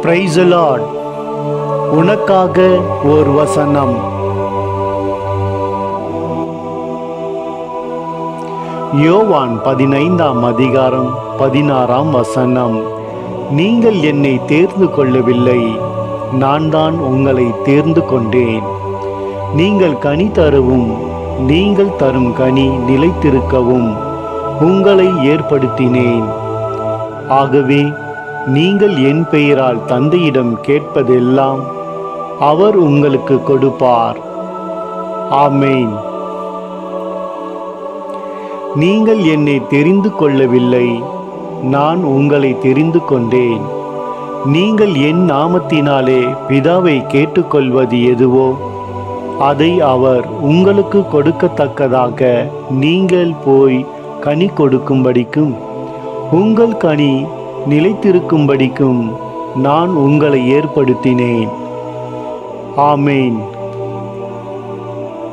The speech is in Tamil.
Praise the Lord. உனக்காக ஓர் வசனம். யோவான் 15:16. நீங்கள் என்னை தேர்ந்து கொள்ளவில்லை, நான் தான் உங்களை தேர்ந்து கொண்டேன். நீங்கள் கனி தரவும், நீங்கள் தரும் கனி நிலைத்திருக்கவும் உங்களை ஏற்படுத்தினேன். ஆகவே நீங்கள் என் பெயரால் தந்தையிடம் கேட்பதெல்லாம் அவர் உங்களுக்கு கொடுப்பார். ஆமென். நீங்கள் என்னை தெரிந்து கொள்ளவில்லை, நான் உங்களை தெரிந்து கொண்டேன். நீங்கள் என் நாமத்தினாலே பிதாவை கேட்டுக்கொள்வது எதுவோ அதை அவர் உங்களுக்கு கொடுக்கத்தக்கதாக நீங்கள் போய் கனி கொடுக்கும்படிக்கும் உங்கள் கனி நிலைத்திருக்கும்படிக்கும் நான் உங்களை ஏற்படுத்தினேன். ஆமென்.